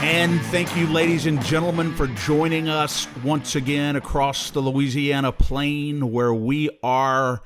And thank you, ladies and gentlemen, for joining us once again across the Louisiana plain, where we are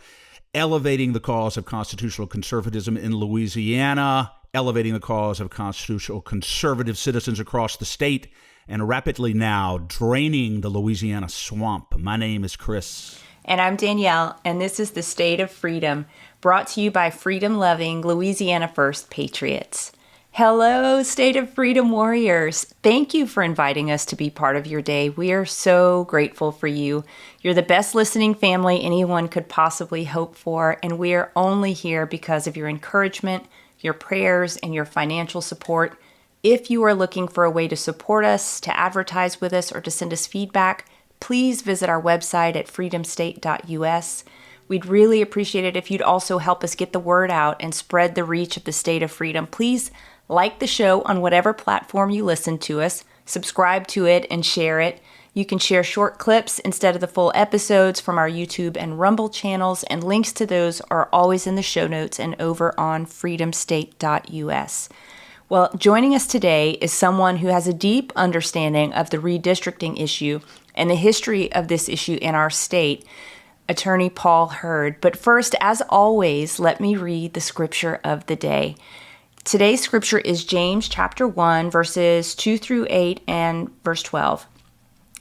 elevating the cause of constitutional conservatism in Louisiana, elevating the cause of constitutional conservative citizens across the state, and rapidly now draining the Louisiana swamp. My name is Chris. And I'm Danielle, and this is the State of Freedom, brought to you by freedom-loving Louisiana First Patriots. Hello, State of Freedom warriors. Thank you for inviting us to be part of your day. We are so grateful for you. You're the best listening family anyone could possibly hope for, and we are only here because of your encouragement, your prayers, and your financial support. If you are looking for a way to support us, to advertise with us, or to send us feedback, please visit our website at freedomstate.us. We'd really appreciate it if you'd also help us get the word out and spread the reach of the State of Freedom. Please like the show on whatever platform you listen to us, subscribe to it, and share it. You can share short clips instead of the full episodes from our YouTube and Rumble channels, and links to those are always in the show notes and over on freedomstate.us. Well, joining us today is someone who has a deep understanding of the redistricting issue and the history of this issue in our state, Attorney Paul Hurd. But first, as always, let me read the scripture of the day. Today's scripture is James chapter 1, verses 2 through 8 and verse 12.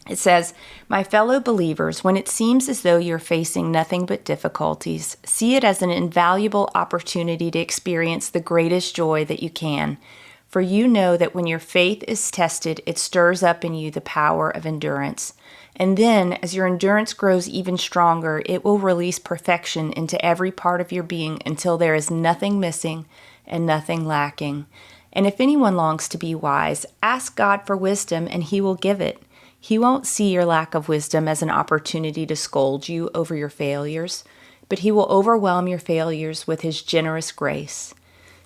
It says, "My fellow believers, when it seems as though you're facing nothing but difficulties, see it as an invaluable opportunity to experience the greatest joy that you can. For you know that when your faith is tested, it stirs up in you the power of endurance. And then, as your endurance grows even stronger, it will release perfection into every part of your being until there is nothing missing and nothing lacking. And if anyone longs to be wise, ask God for wisdom, and he will give it. He won't see your lack of wisdom as an opportunity to scold you over your failures, but he will overwhelm your failures with his generous grace.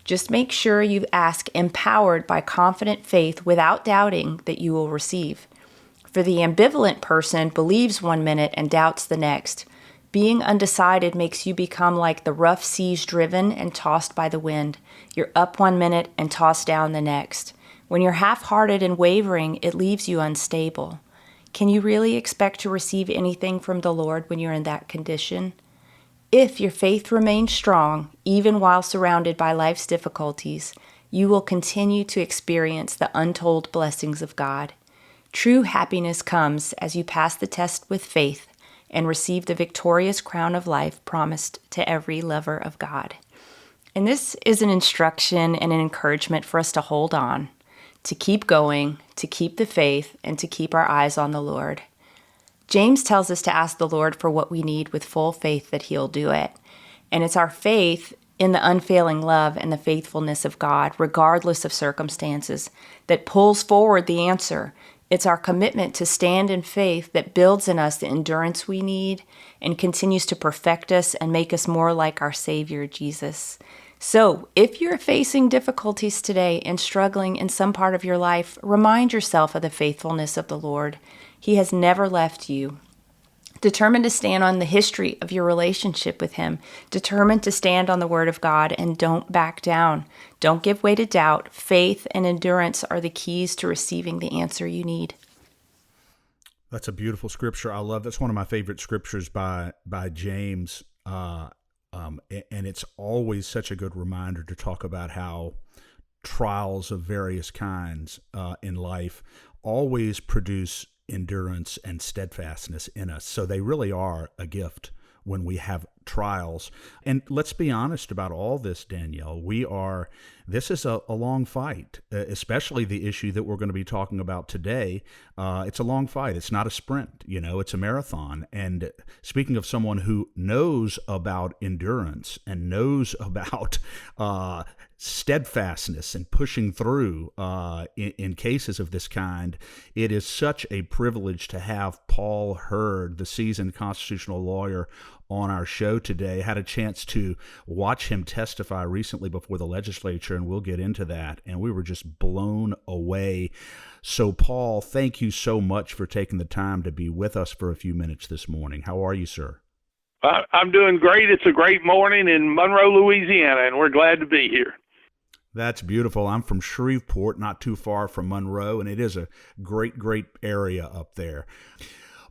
Just make sure you ask empowered by confident faith without doubting that you will receive. For the ambivalent person believes one minute and doubts the next. Being undecided makes you become like the rough seas driven and tossed by the wind. You're up one minute and tossed down the next. When you're half-hearted and wavering, it leaves you unstable. Can you really expect to receive anything from the Lord when you're in that condition? If your faith remains strong, even while surrounded by life's difficulties, you will continue to experience the untold blessings of God. True happiness comes as you pass the test with faith and receive the victorious crown of life promised to every lover of God." And this is an instruction and an encouragement for us to hold on, to keep going, to keep the faith, and to keep our eyes on the Lord. James tells us to ask the Lord for what we need with full faith that he'll do it. And it's our faith in the unfailing love and the faithfulness of God, regardless of circumstances, that pulls forward the answer. It's our commitment to stand in faith that builds in us the endurance we need and continues to perfect us and make us more like our Savior, Jesus. So, if you're facing difficulties today and struggling in some part of your life, remind yourself of the faithfulness of the Lord. He has never left you. Determined to stand on the history of your relationship with him. Determined to stand on the word of God and don't back down. Don't give way to doubt. Faith and endurance are the keys to receiving the answer you need. That's a beautiful scripture. I love that's one of my favorite scriptures by James. And it's always such a good reminder to talk about how trials of various kinds in life always produce endurance and steadfastness in us. So they really are a gift when we have trials. And let's be honest about all this, Danielle. This is a long fight, especially the issue that we're going to be talking about today. It's a long fight. It's not a sprint, it's a marathon. And speaking of someone who knows about endurance and knows about steadfastness and pushing through in cases of this kind, it is such a privilege to have Paul Hurd, the seasoned constitutional lawyer, on our show today. I had a chance to watch him testify recently before the legislature, and we'll get into that. And we were just blown away. So, Paul, thank you so much for taking the time to be with us for a few minutes this morning. How are you, sir? I'm doing great. It's a great morning in Monroe, Louisiana, and we're glad to be here. That's beautiful. I'm from Shreveport, not too far from Monroe, and it is a great, great area up there.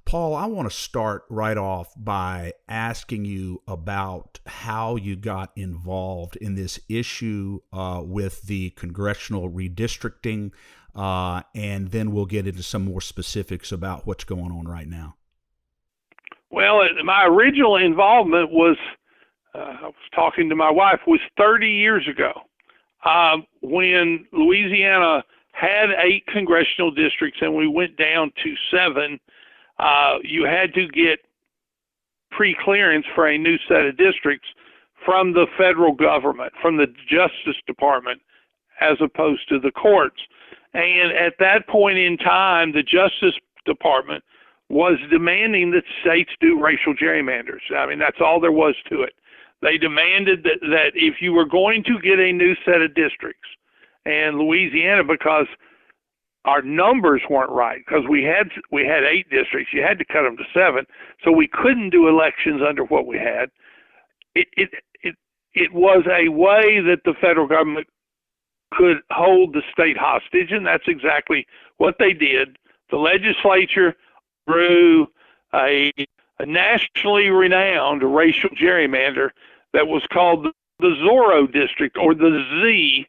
Paul, I want to start right off by asking you about how you got involved in this issue with the congressional redistricting, and then we'll get into some more specifics about what's going on right now. Well, my original involvement was, I was talking to my wife, was 30 years ago. When Louisiana had 8 congressional districts and we went down to 7, you had to get pre-clearance for a new set of districts from the federal government, from the Justice Department, as opposed to the courts. And at that point in time, the Justice Department was demanding that states do racial gerrymanders. I mean, that's all there was to it. They demanded that if you were going to get a new set of districts, and Louisiana, because our numbers weren't right, because we had 8 districts, you had to cut them to 7, so we couldn't do elections under what we had. It was a way that the federal government could hold the state hostage, and that's exactly what they did. The legislature drew a nationally renowned racial gerrymander that was called the Zorro District, or the Z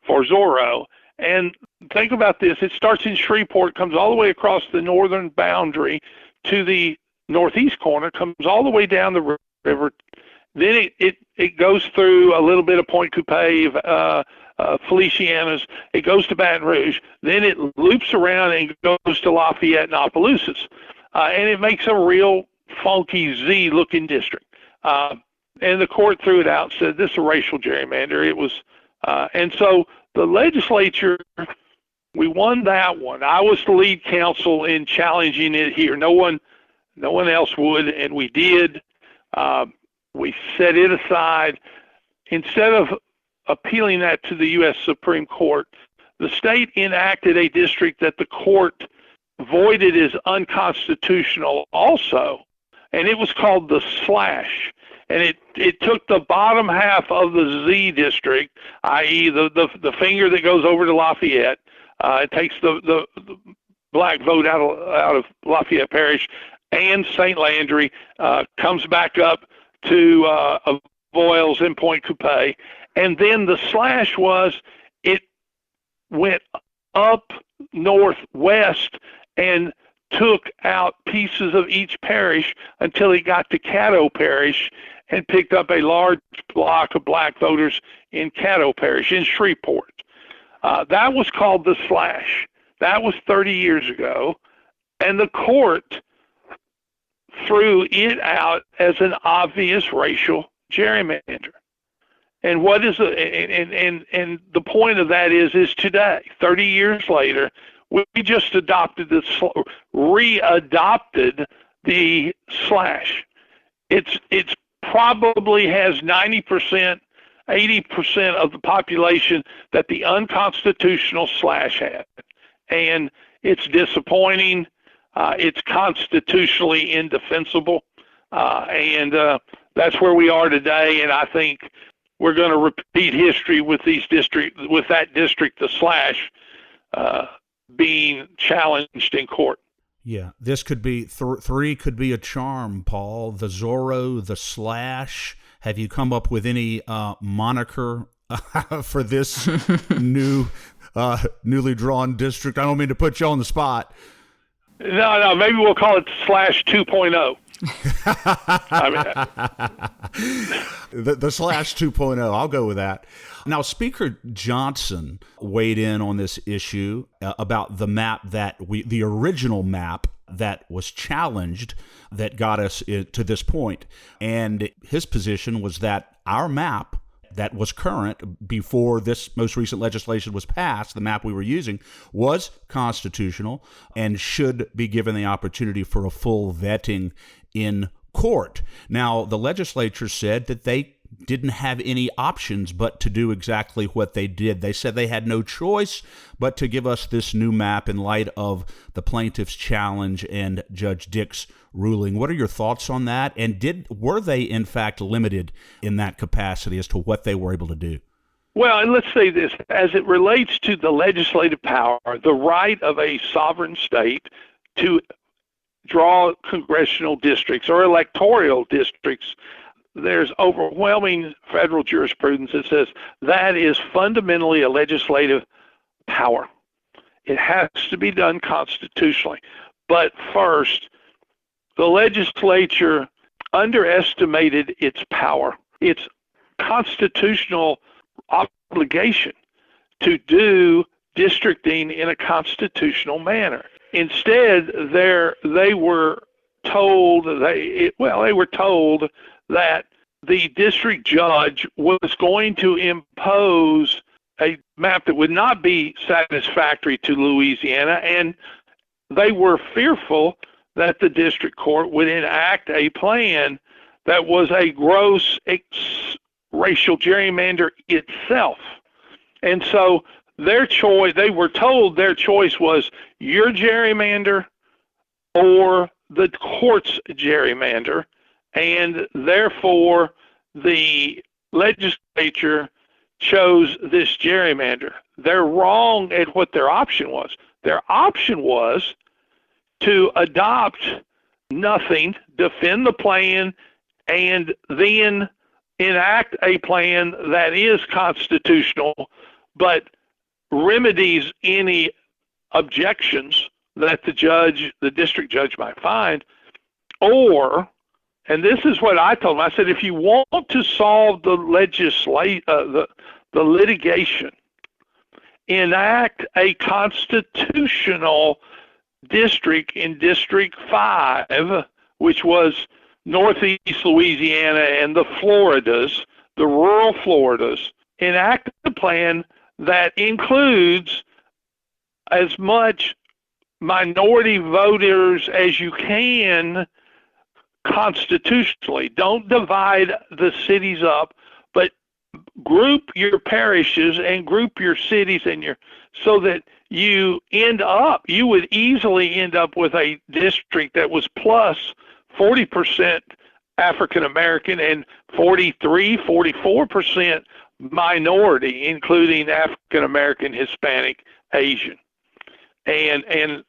for Zorro. And think about this. It starts in Shreveport, comes all the way across the northern boundary to the northeast corner, comes all the way down the river. Then it goes through a little bit of Point Coupé, Feliciana's. It goes to Baton Rouge. Then it loops around and goes to Lafayette and Opelousas. And it makes a real funky Z-looking district. And the court threw it out and said, this is a racial gerrymander. It was, and so the legislature, we won that one. I was the lead counsel in challenging it here. No one else would, and we did. We set it aside. Instead of appealing that to the U.S. Supreme Court, the state enacted a district that the court voided as unconstitutional also, and it was called the slash. And it took the bottom half of the Z district, i.e. the finger that goes over to Lafayette. It takes the black vote out of Lafayette Parish and St. Landry, comes back up to Voiles and Point Coupé. And then the slash was, it went up northwest and took out pieces of each parish until he got to Caddo Parish and picked up a large block of black voters in Caddo Parish in Shreveport. That was called the slash. That was 30 years ago, and the court threw it out as an obvious racial gerrymander. And what is and the point of that is today, 30 years later, we just readopted the slash. It's probably has 90%, 80% of the population that the unconstitutional slash had. And it's disappointing. It's constitutionally indefensible. And that's where we are today. And I think we're going to repeat history with that district, the slash, being challenged in court. Yeah, this could be, 3 could be a charm, Paul. The Zorro, the slash. Have you come up with any moniker for this newly drawn district? I don't mean to put you on the spot. No, maybe we'll call it slash 2.0. The slash 2.0. I'll go with that. Now, Speaker Johnson weighed in on this issue about the map the original map that was challenged that got us to this point. And his position was that our map that was current before this most recent legislation was passed, the map we were using, was constitutional and should be given the opportunity for a full vetting in court. Now, the legislature said that they didn't have any options but to do exactly what they did. They said they had no choice but to give us this new map in light of the plaintiff's challenge and Judge Dick's ruling. What are your thoughts on that? And were they in fact limited in that capacity as to what they were able to do? Well, and let's say this, as it relates to the legislative power, the right of a sovereign state to draw congressional districts or electoral districts, there's overwhelming federal jurisprudence that says that is fundamentally a legislative power. It has to be done constitutionally. But first, the legislature underestimated its power, its constitutional obligation to do districting in a constitutional manner. Instead, they were told that the district judge was going to impose a map that would not be satisfactory to Louisiana, and they were fearful that the district court would enact a plan that was a gross racial gerrymander itself. And so they were told their choice was your gerrymander or the court's gerrymander, and therefore the legislature chose this gerrymander. They're wrong at what their option was. Their option was to adopt nothing, defend the plan, and then enact a plan that is constitutional, but remedies any objections that the district judge might find. Or, and this is what I told him, I said, if you want to solve the litigation, enact a constitutional district in District 5, which was Northeast Louisiana and the Floridas, the rural Floridas. Enact a plan that includes as much minority voters as you can constitutionally. Don't divide the cities up, but group your parishes and group your cities so that you would easily end up with a district that was plus 40% African American and 44% minority, including African American, Hispanic, Asian. And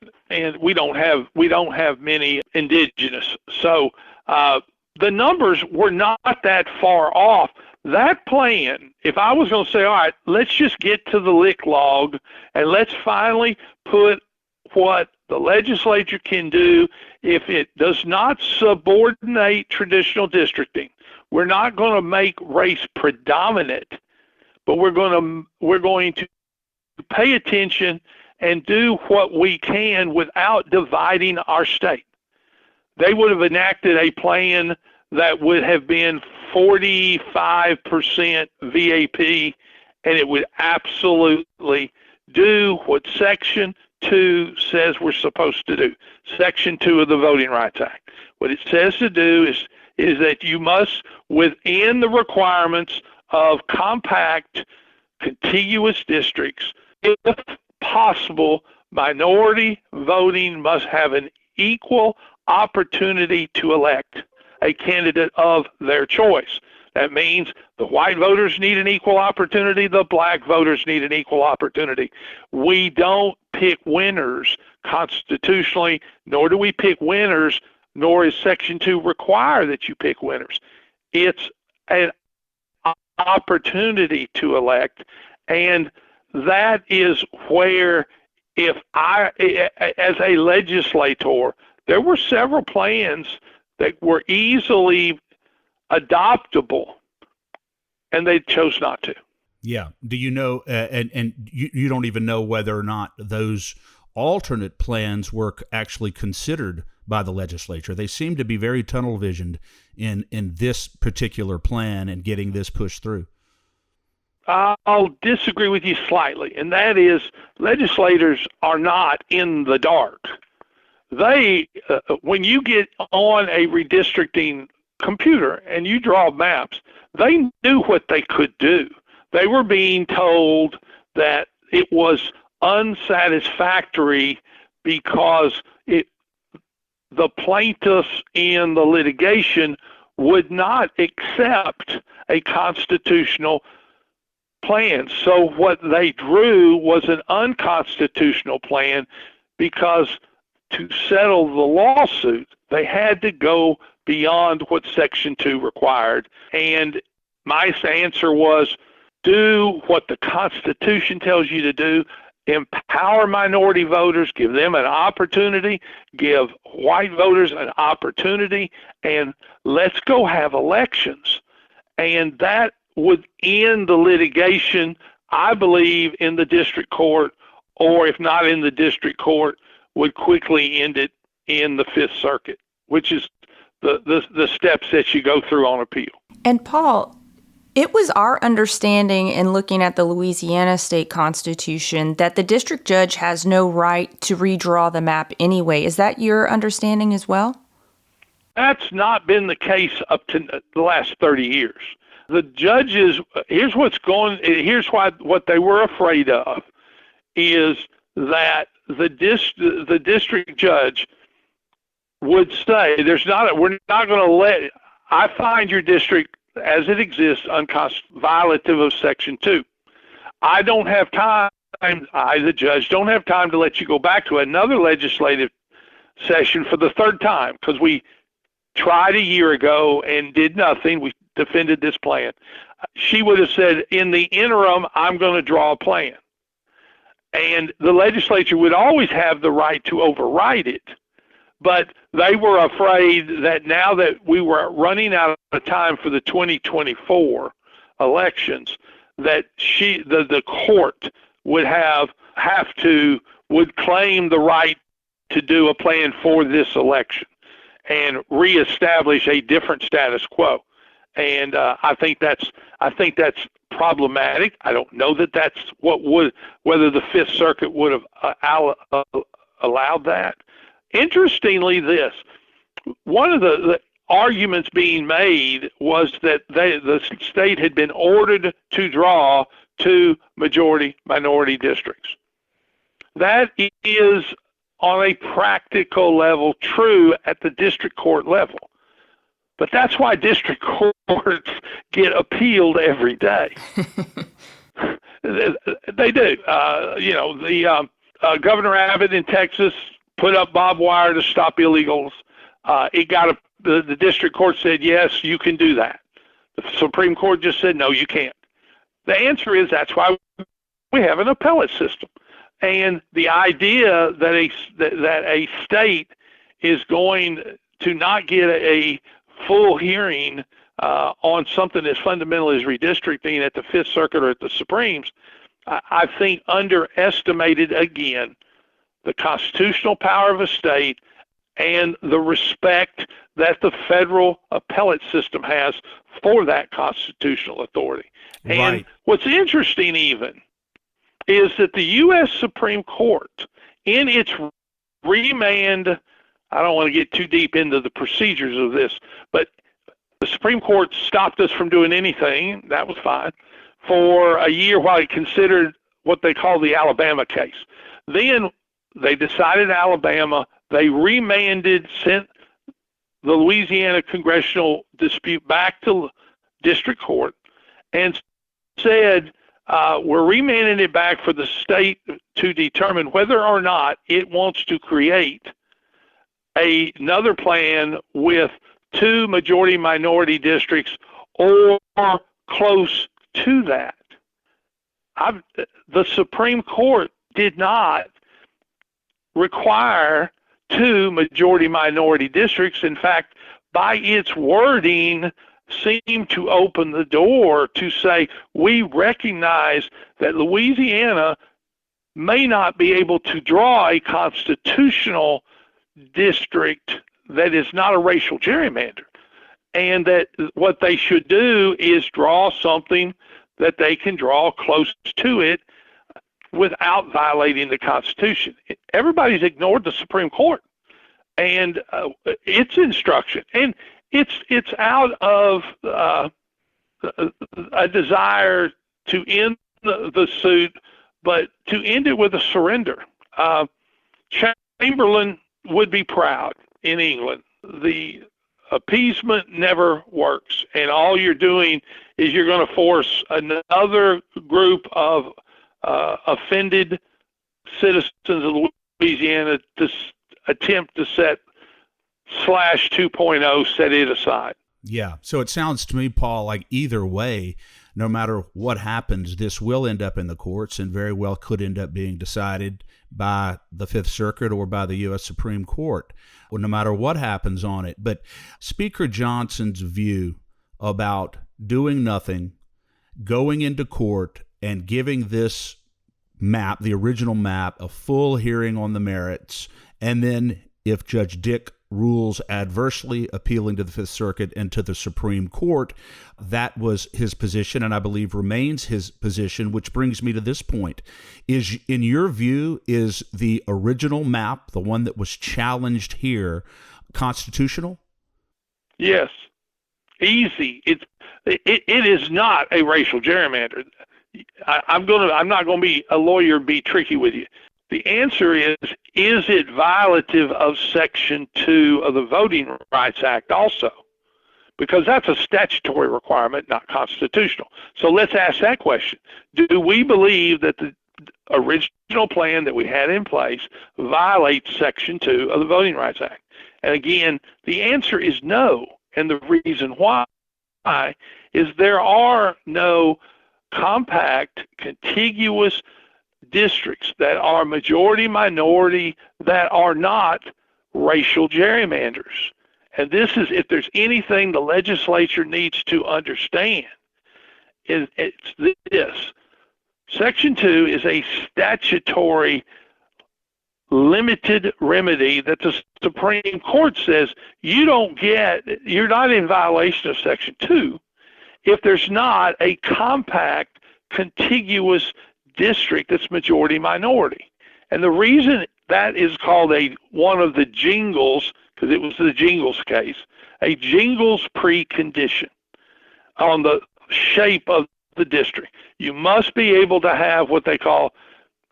we don't have many indigenous. So the numbers were not that far off. That plan, if I was going to say, all right, let's just get to the lick log and let's finally put what the legislature can do if it does not subordinate traditional districting. We're not going to make race predominant, but we're going to pay attention and do what we can without dividing our state. They would have enacted a plan that would have been 45% VAP, and it would absolutely do what Section 2 says we're supposed to do. Section 2 of the Voting Rights Act. What it says to do is that you must, within the requirements of compact, contiguous districts, if possible, minority voting must have an equal opportunity to elect a candidate of their choice. That means the white voters need an equal opportunity, the black voters need an equal opportunity. We don't pick winners constitutionally, nor do we pick winners, nor is Section 2 require that you pick winners. It's an opportunity to elect, and that is where, if I, as a legislator, there were several plans that were easily adoptable, and they chose not to. Yeah. Do you know, and you don't even know whether or not those alternate plans were actually considered by the legislature? They seem to be very tunnel visioned in this particular plan and getting this pushed through. I'll disagree with you slightly, and that is legislators are not in the dark. They, when you get on a redistricting computer and you draw maps, they knew what they could do. They were being told that it was unsatisfactory because the plaintiffs in the litigation would not accept a constitutional plan. So what they drew was an unconstitutional plan because to settle the lawsuit, they had to go beyond what Section 2 required. And my answer was, do what the Constitution tells you to do, empower minority voters, give them an opportunity, give white voters an opportunity, and let's go have elections. And that would end the litigation, I believe, in the district court, or if not in the district court, would quickly end it in the Fifth Circuit, which is the steps that you go through on appeal. And Paul, it was our understanding in looking at the Louisiana state constitution that the district judge has no right to redraw the map anyway. Is that your understanding as well? That's not been the case up to the last 30 years. The judges, here's what they were afraid of is that the district judge would say, we're not going to let, I find your district as it exists violative of Section 2. I don't have time, the judge, don't have time to let you go back to another legislative session for the third time because we tried a year ago and did nothing. We defended this plan. She would have said, in the interim, I'm going to draw a plan. And the legislature would always have the right to override it. But they were afraid that now that we were running out of time for the 2024 elections, that the court would would claim the right to do a plan for this election and reestablish a different status quo. And I think that's problematic. I don't know that that's whether the Fifth Circuit would have allowed that. Interestingly, one of the arguments being made was that the state had been ordered to draw 2 majority-minority districts. That is, on a practical level, true at the district court level. But that's why district courts get appealed every day. They do. Governor Abbott in Texas put up barbed wire to stop illegals. The district court said, yes, you can do that. The Supreme Court just said, no, you can't. The answer is that's why we have an appellate system. And the idea that a state is going to not get a full hearing on something as fundamental as redistricting at the Fifth Circuit or at the Supremes, I think underestimated again the constitutional power of a state and the respect that the federal appellate system has for that constitutional authority. Right. And what's interesting even is that the U.S. Supreme Court, in its remand, I don't want to get too deep into the procedures of this, but the Supreme Court stopped us from doing anything, that was fine, for a year while it considered what they call the Alabama case. Then they decided Alabama, they remanded, sent the Louisiana congressional dispute back to district court and said, we're remanding it back for the state to determine whether or not it wants to create another plan with 2 majority-minority districts or close to that. The Supreme Court did not require 2 majority-minority districts. In fact, by its wording, seemed to open the door to say, we recognize that Louisiana may not be able to draw a constitutional district that is not a racial gerrymander, and that what they should do is draw something that they can draw close to it without violating the Constitution. Everybody's ignored the Supreme Court and its instruction, and it's out of a desire to end the suit, but to end it with a surrender. Chamberlain would be proud in England. The appeasement never works, and all you're doing is you're going to force another group of offended citizens of Louisiana to attempt to set slash 2.0, set it aside. Yeah. So it sounds to me, Paul, like either way, no matter what happens, this will end up in the courts and very well could end up being decided by the Fifth Circuit or by the U.S. Supreme Court, or no matter what happens on it. But Speaker Johnson's view about doing nothing, going into court, and giving this map, the original map, a full hearing on the merits, and then if Judge Dick rules adversely, appealing to the Fifth Circuit and to the Supreme Court, that was his position, and I believe remains his position, which brings me to this point. Is, in your view, is the original map, the one that was challenged here, constitutional? Yes. Easy. It is not a racial gerrymander. I'm not going to be a lawyer and be tricky with you. The answer is it violative of Section 2 of the Voting Rights Act also? Because that's a statutory requirement, not constitutional. So let's ask that question. Do we believe that the original plan that we had in place violates Section 2 of the Voting Rights Act? And again, the answer is no. And the reason why is there are no compact, contiguous districts that are majority minority that are not racial gerrymanders. And this is, if there's anything the legislature needs to understand, it's this. Section 2 is a statutory limited remedy that the Supreme Court says you're not in violation of Section 2 if there's not a compact, contiguous district that's majority minority. And the reason that is called one of the jingles, because it was the jingles case, a jingles precondition on the shape of the district. You must be able to have what they call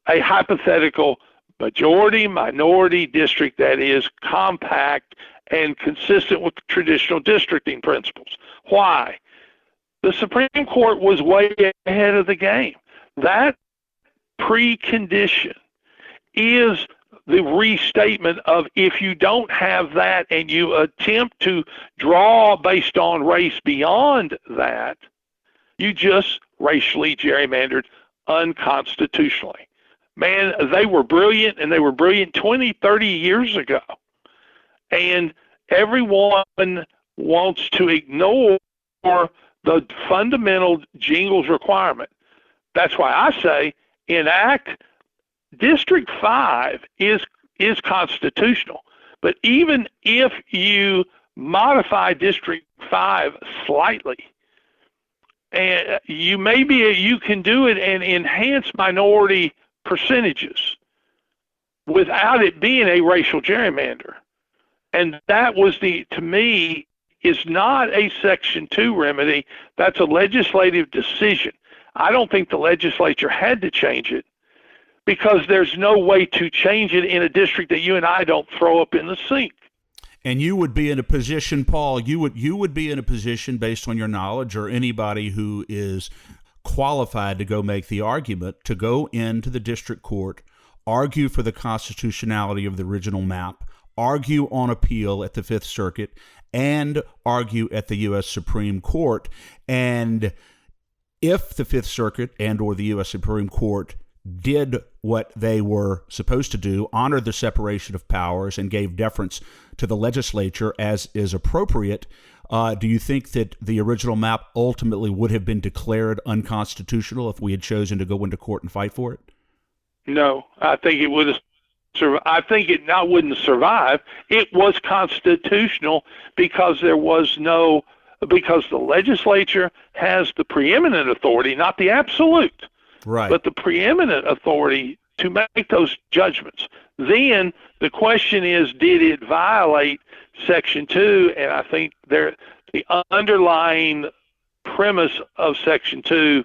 a hypothetical majority minority district that is compact and consistent with traditional districting principles. Why? The Supreme Court was way ahead of the game. That precondition is the restatement of, if you don't have that and you attempt to draw based on race beyond that, you just racially gerrymandered unconstitutionally. Man, they were brilliant, and they were brilliant 20, 30 years ago. And everyone wants to ignore the fundamental jingles requirement. That's why I say enact District 5 is constitutional. But even if you modify District 5 slightly, and you can do it and enhance minority percentages without it being a racial gerrymander. And that was to me, is not a Section 2 remedy. That's a legislative decision. I don't think the legislature had to change it, because there's no way to change it in a district that you and I don't throw up in the sink. And you would be in a position, Paul, you would be in a position, based on your knowledge, or anybody who is qualified to go make the argument, to go into the district court, argue for the constitutionality of the original map, argue on appeal at the Fifth Circuit, and argue at the U.S. Supreme Court. And if the Fifth Circuit and or the U.S. Supreme Court did what they were supposed to do, honored the separation of powers, and gave deference to the legislature as is appropriate, do you think that the original map ultimately would have been declared unconstitutional if we had chosen to go into court and fight for it? No, I think it would have. I think it wouldn't survive. It was constitutional because because the legislature has the preeminent authority, not the absolute, right, but the preeminent authority to make those judgments. Then the question is, did it violate Section 2? And I think the underlying premise of Section 2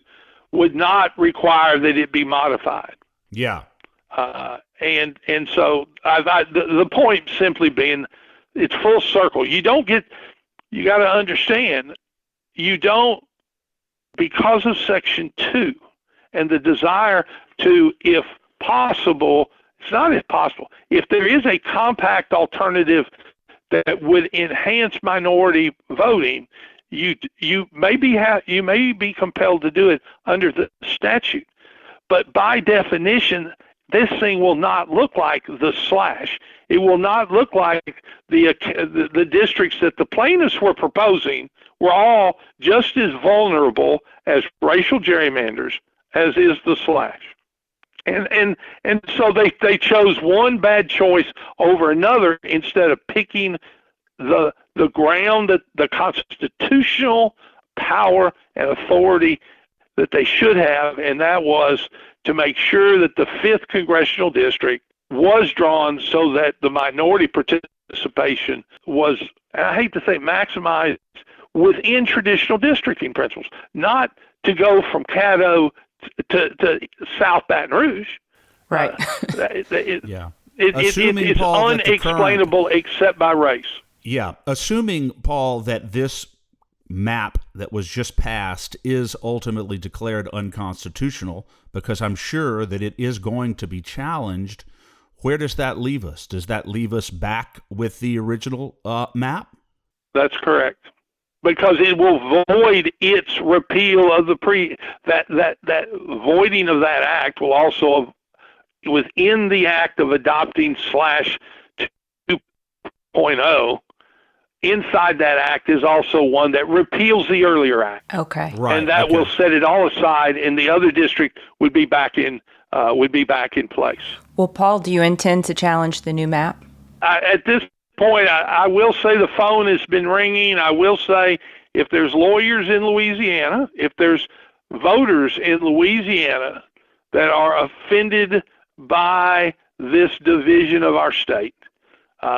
would not require that it be modified. Yeah. And so the point simply being, it's full circle. You don't get you got to understand, you don't, because of Section 2 and the desire to, if possible, it's not if possible, if there is a compact alternative that would enhance minority voting, you may be compelled to do it under the statute. But by definition, this thing will not look like the slash. It will not look like the districts that the plaintiffs were proposing were all just as vulnerable as racial gerrymanders as is the slash. And so they chose one bad choice over another instead of picking the ground that the constitutional power and authority that they should have, and that was to make sure that the 5th congressional district was drawn so that the minority participation was, I hate to say, maximized within traditional districting principles, not to go from Caddo to South Baton Rouge. Right. It's Paul, unexplainable except by race. Yeah. Assuming, Paul, that this map that was just passed is ultimately declared unconstitutional, because I'm sure that it is going to be challenged, where does that leave us? Does that leave us back with the original map? That's correct. Because it will void its repeal of that voiding of that act will also, within the act of adopting slash 2.0, inside that act is also one that repeals the earlier act. Okay. Right. And that will set it all aside, and the other district would be back in place. Well, Paul, do you intend to challenge the new map? At this point, I will say the phone has been ringing. I will say, if there's lawyers in Louisiana, if there's voters in Louisiana that are offended by this division of our state,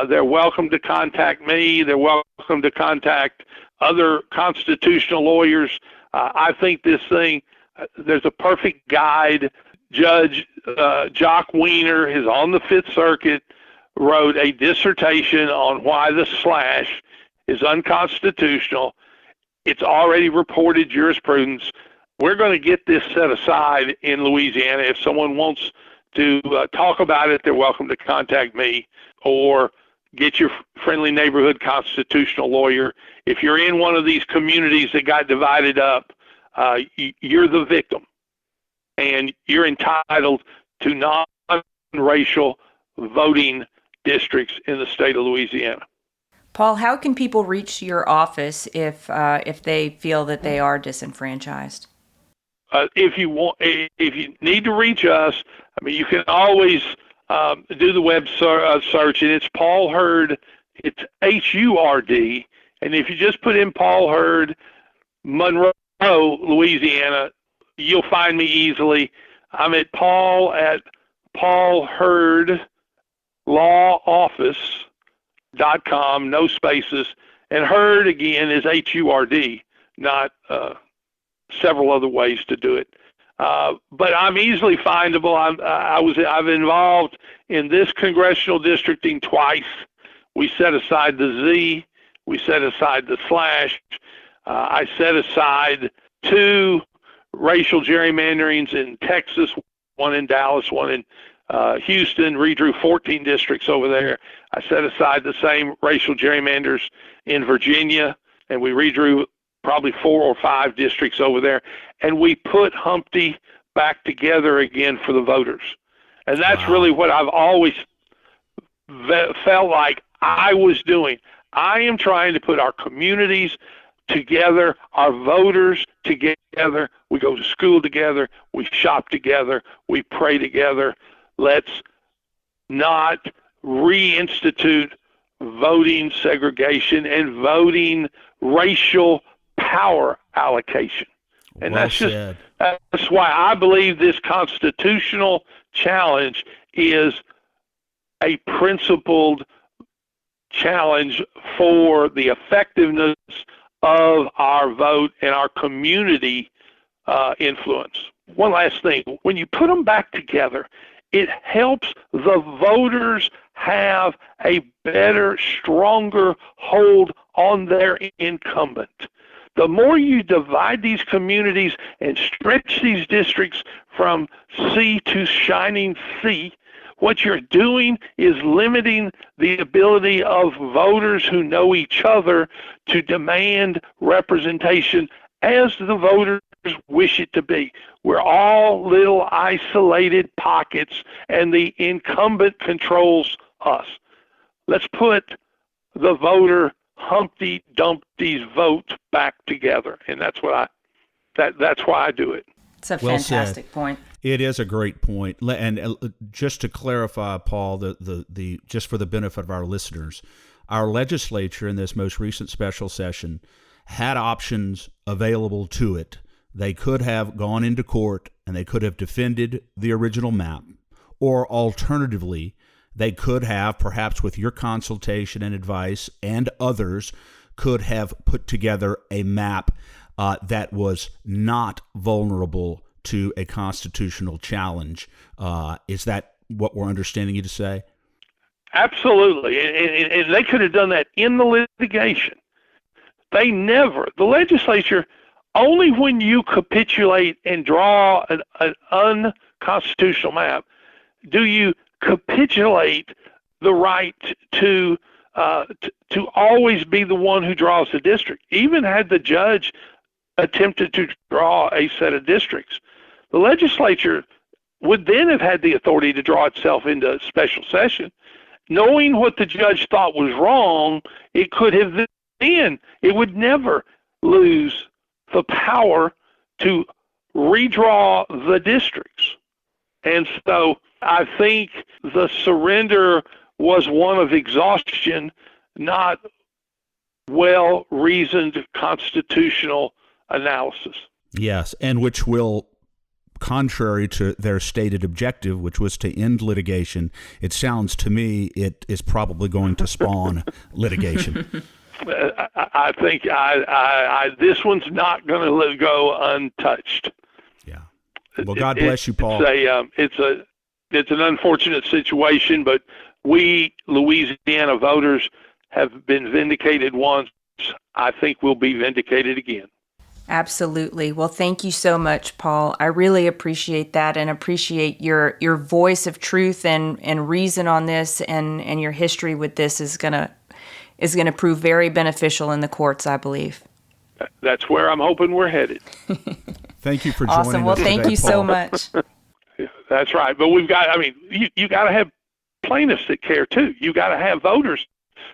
they're welcome to contact me. They're welcome to contact other constitutional lawyers. I think this thing, there's a perfect guide. Judge Jock Wiener is on the Fifth Circuit, wrote a dissertation on why the slash is unconstitutional. It's already reported jurisprudence. We're going to get this set aside in Louisiana. If someone wants to talk about it, they're welcome to contact me or get your friendly neighborhood constitutional lawyer. If you're in one of these communities that got divided up, you're the victim, and you're entitled to non-racial voting districts in the state of Louisiana. Paul, how can people reach your office if they feel that they are disenfranchised? If you need to reach us, I mean, you can always do the web search, and it's Paul Hurd. It's Hurd, and if you just put in Paul Hurd, Monroe, Louisiana, you'll find me easily. I'm at Paul Hurd Law Office.com, no spaces, and Hurd again is Hurd, not several other ways to do it. But I'm easily findable. I've involved in this congressional districting twice. We set aside the Z. We set aside the slash. I set aside 2 racial gerrymanderings in Texas, one in Dallas, one in Houston, redrew 14 districts over there. I set aside the same racial gerrymanders in Virginia, and we redrew probably 4 or 5 districts over there. And we put Humpty back together again for the voters. And that's really what I've always felt like I was doing. I am trying to put our communities together, our voters together. We go to school together. We shop together. We pray together. Let's not reinstitute voting segregation and voting racial power allocation. And that's why I believe this constitutional challenge is a principled challenge for the effectiveness of our vote and our community influence. One last thing, when you put them back together, it helps the voters have a better, stronger hold on their incumbent. The more you divide these communities and stretch these districts from sea to shining sea, what you're doing is limiting the ability of voters who know each other to demand representation as the voters wish it to be. We're all little isolated pockets, and the incumbent controls us. Let's put the voter Humpty Dumpty's vote back together, and that's why I do it. It's a Well fantastic said. point. It is a great point. And just to clarify, Paul, the just for the benefit of our listeners, our legislature in this most recent special session had options available to it. They could have gone into court and they could have defended the original map, or alternatively, they could have, perhaps with your consultation and advice and others, could have put together a map that was not vulnerable to a constitutional challenge. Is that what we're understanding you to say? Absolutely. And they could have done that in the litigation. The legislature, only when you capitulate and draw an unconstitutional map do you capitulate the right to always be the one who draws the district. Even had the judge attempted to draw a set of districts, the legislature would then have had the authority to draw itself into a special session. Knowing what the judge thought was wrong, it could have it would never lose the power to redraw the districts. And so I think the surrender was one of exhaustion, not well-reasoned constitutional analysis. Yes, and which will, contrary to their stated objective, which was to end litigation, it sounds to me it is probably going to spawn litigation. I think this one's not going to go untouched. Yeah. Well, God bless you, Paul. It's an unfortunate situation, but we Louisiana voters have been vindicated once. I think we'll be vindicated again. Absolutely. Well, thank you so much, Paul. I really appreciate that and appreciate your voice of truth and reason on this, and your history with this is gonna prove very beneficial in the courts, I believe. That's where I'm hoping we're headed. Thank you for joining us. Awesome. Well, thank today, you Paul. so much. That's right. But you got to have plaintiffs that care too. You got to have voters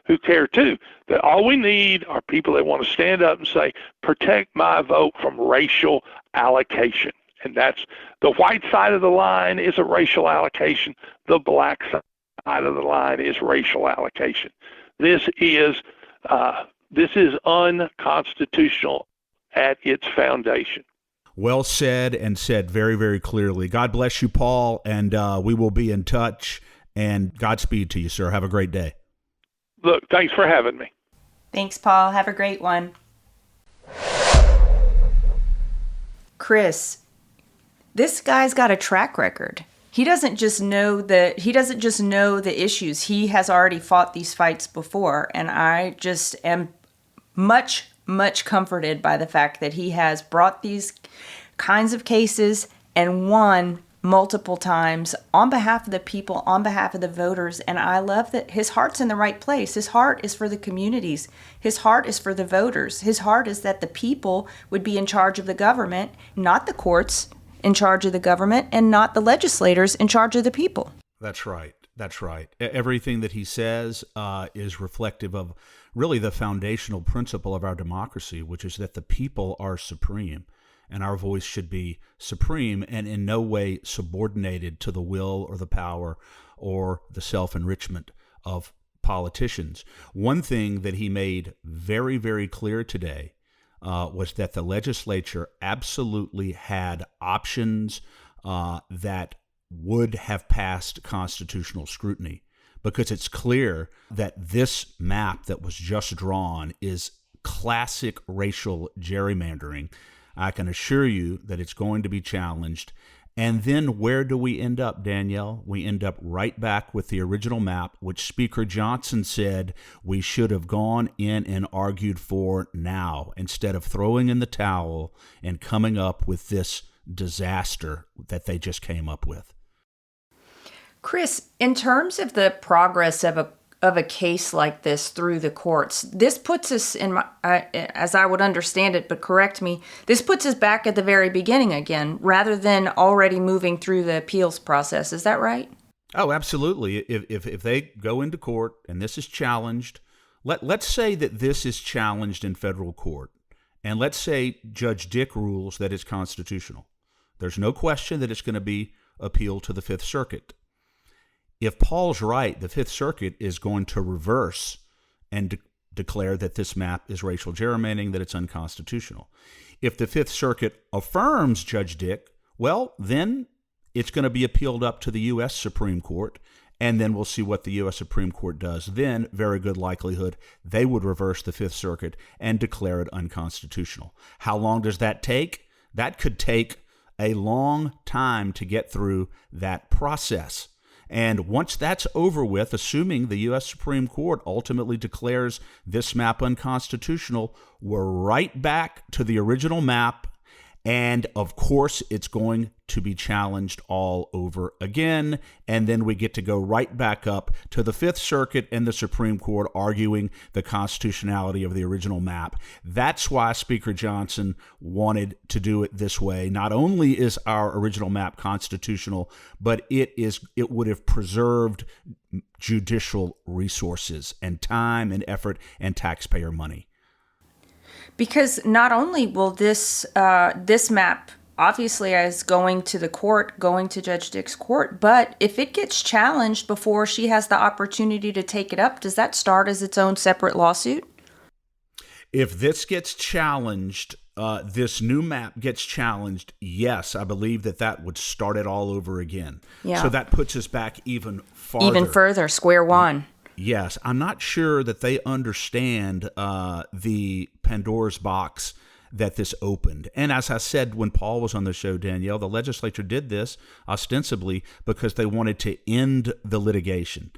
who care too. That all we need are people that want to stand up and say, protect my vote from racial allocation. And that's the white side of the line is a racial allocation. The black side of the line is racial allocation. This is unconstitutional at its foundation. Well said, and said very, very clearly. God bless you, Paul, and we will be in touch. And Godspeed to you, sir. Have a great day. Look, thanks for having me. Thanks, Paul. Have a great one. Chris, this guy's got a track record. He doesn't just know the issues. He has already fought these fights before, and I just am much comforted by the fact that he has brought these kinds of cases and won multiple times on behalf of the people, on behalf of the voters. And I love that his heart's in the right place. His heart is for the communities. His heart is for the voters. His heart is that the people would be in charge of the government, not the courts in charge of the government, and not the legislators in charge of the people. That's right. That's right. Everything that he says is reflective of really the foundational principle of our democracy, which is that the people are supreme, and our voice should be supreme and in no way subordinated to the will or the power or the self-enrichment of politicians. One thing that he made very, very clear today was that the legislature absolutely had options that would have passed constitutional scrutiny, because it's clear that this map that was just drawn is classic racial gerrymandering. I can assure you that it's going to be challenged, And then where do we end up, Danielle? We end up right back with the original map, which Speaker Johnson said we should have gone in and argued for now, instead of throwing in the towel and coming up with this disaster that they just came up with. Chris, in terms of the progress of a case like this through the courts, this puts us in as I would understand it, but correct me, this puts us back at the very beginning again, rather than already moving through the appeals process. Is that right? Oh, absolutely. If they go into court and this is challenged, let's say that this is challenged in federal court, and let's say Judge Dick rules that it's constitutional. There's no question that it's going to be appealed to the Fifth Circuit. If Paul's right, the Fifth Circuit is going to reverse and declare that this map is racial gerrymandering, that it's unconstitutional. If the Fifth Circuit affirms Judge Dick, well, then it's going to be appealed up to the U.S. Supreme Court, and then we'll see what the U.S. Supreme Court does. Then, very good likelihood, they would reverse the Fifth Circuit and declare it unconstitutional. How long does that take? That could take a long time to get through that process. And once that's over with, assuming the U.S. Supreme Court ultimately declares this map unconstitutional, we're right back to the original map. And of course, it's going to be challenged all over again. And then we get to go right back up to the Fifth Circuit and the Supreme Court arguing the constitutionality of the original map. That's why Speaker Johnson wanted to do it this way. Not only is our original map constitutional, but it would have preserved judicial resources and time and effort and taxpayer money. Because not only will this map obviously is going to the court, going to Judge Dick's court, but if it gets challenged before she has the opportunity to take it up, does that start as its own separate lawsuit? If this gets challenged, this new map gets challenged, yes, I believe that would start it all over again. Yeah. So that puts us back even farther. Even further, square one. Yes, I'm not sure that they understand the Pandora's box that this opened. And as I said when Paul was on the show, Danielle, the legislature did this ostensibly because they wanted to end the litigation.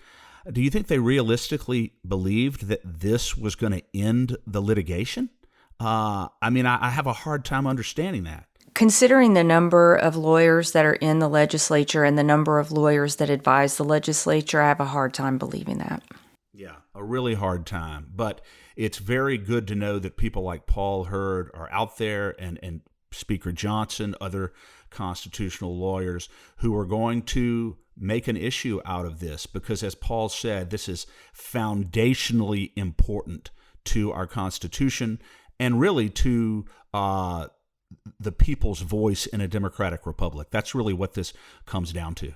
Do you think they realistically believed that this was going to end the litigation? I have a hard time understanding that. Considering the number of lawyers that are in the legislature and the number of lawyers that advise the legislature, I have a hard time believing that. Yeah, a really hard time. But it's very good to know that people like Paul Hurd are out there and Speaker Johnson, other constitutional lawyers who are going to make an issue out of this because, as Paul said, this is foundationally important to our Constitution and really to the people's voice in a democratic republic. That's really what this comes down to.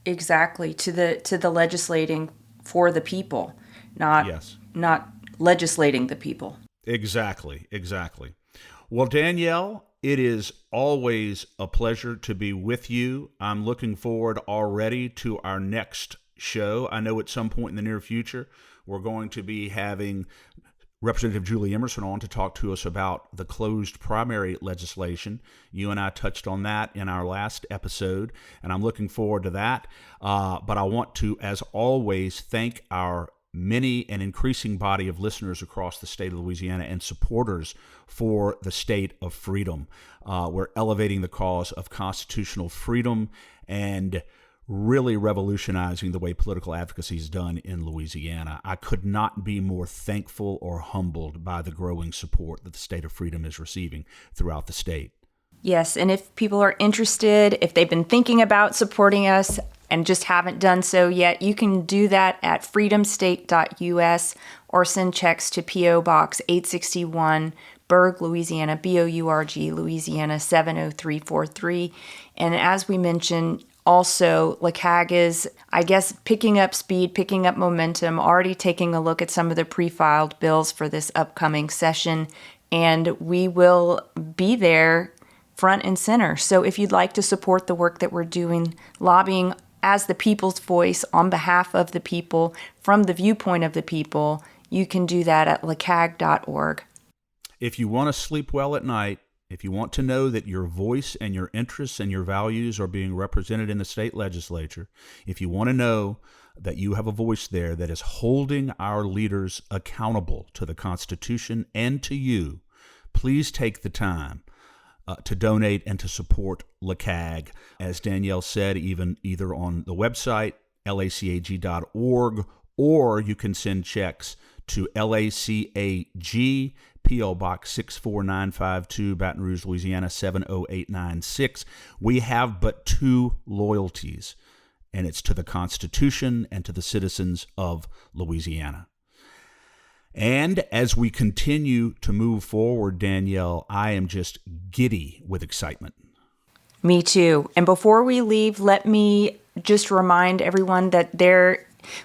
Exactly, to the legislating for the people, not legislating the people. Exactly. Well, Danielle, it is always a pleasure to be with you. I'm looking forward already to our next show. I know at some point in the near future, we're going to be having Representative Julie Emerson on to talk to us about the closed primary legislation. You and I touched on that in our last episode, and I'm looking forward to that. But I want to, as always, thank our many and increasing body of listeners across the state of Louisiana and supporters for the state of freedom. We're elevating the cause of constitutional freedom and really revolutionizing the way political advocacy is done in Louisiana. I could not be more thankful or humbled by the growing support that the state of freedom is receiving throughout the state. Yes, and if people are interested, if they've been thinking about supporting us and just haven't done so yet, you can do that at freedomstate.us or send checks to P.O. Box 861, Berg, Louisiana, B-O-U-R-G, Louisiana 70343. And as we mentioned, also, LCAG is, I guess, picking up speed, picking up momentum, already taking a look at some of the pre-filed bills for this upcoming session, and we will be there front and center. So if you'd like to support the work that we're doing, lobbying as the people's voice on behalf of the people, from the viewpoint of the people, you can do that at lcag.org. If you want to sleep well at night, if you want to know that your voice and your interests and your values are being represented in the state legislature, if you want to know that you have a voice there that is holding our leaders accountable to the Constitution and to you, please take the time to donate and to support LACAG. As Danielle said, either on the website, lacag.org, or you can send checks to LACAG, P.O. Box 64952, Baton Rouge, Louisiana 70896. We have but two loyalties, and it's to the Constitution and to the citizens of Louisiana. And as we continue to move forward, Danielle, I am just giddy with excitement. Me too. And before we leave, let me just remind everyone that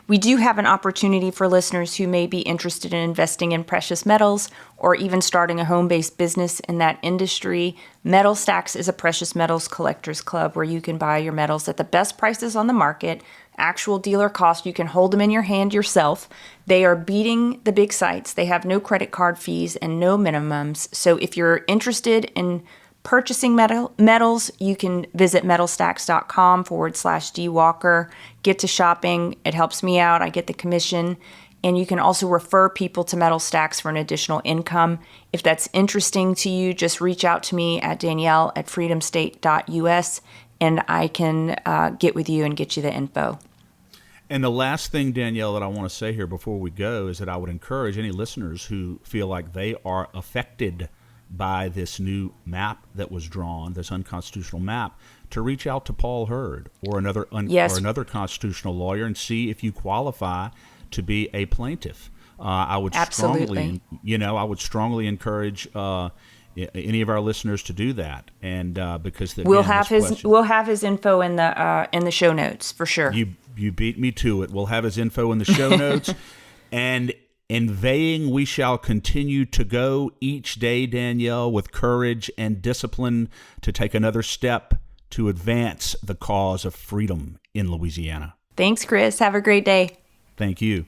we do have an opportunity for listeners who may be interested in investing in precious metals or even starting a home-based business in that industry. Metal Stacks is a precious metals collectors club where you can buy your metals at the best prices on the market, actual dealer cost. You can hold them in your hand yourself. They are beating the big sites. They have no credit card fees and no minimums. So if you're interested in purchasing metals, you can visit metalstacks.com/dwalker. Get to shopping. It helps me out. I get the commission. And you can also refer people to Metal Stacks for an additional income. If that's interesting to you, just reach out to me at Danielle@freedomstate.us, and I can get with you and get you the info. And the last thing, Danielle, that I want to say here before we go is that I would encourage any listeners who feel like they are affected by this new map that was drawn, this unconstitutional map, to reach out to Paul Hurd or another constitutional lawyer and see if you qualify to be a plaintiff. I would strongly encourage any of our listeners to do that, and because we'll have his info in the show notes for sure. You beat me to it. We'll have his info in the show notes, and inveighing we shall continue to go each day, Danielle, with courage and discipline to take another step to advance the cause of freedom in Louisiana. Thanks, Chris. Have a great day. Thank you.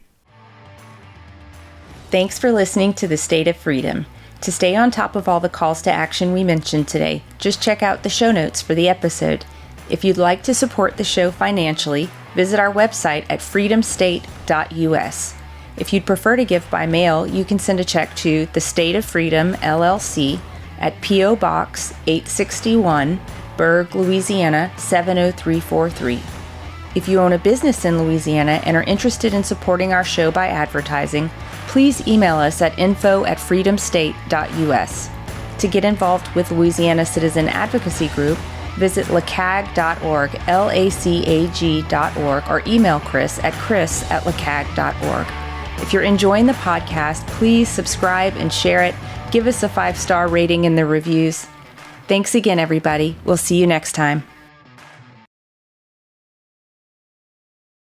Thanks for listening to The State of Freedom. To stay on top of all the calls to action we mentioned today, just check out the show notes for the episode. If you'd like to support the show financially, visit our website at freedomstate.us. If you'd prefer to give by mail, you can send a check to the State of Freedom, LLC, at P.O. Box 861, Berg, Louisiana 70343. If you own a business in Louisiana and are interested in supporting our show by advertising, please email us at info@freedomstate.us. To get involved with Louisiana Citizen Advocacy Group, visit lacag.org, LACAG.org, or email Chris at chris@lacag.org. If you're enjoying the podcast, please subscribe and share it. Give us a 5-star rating in the reviews. Thanks again, everybody. We'll see you next time.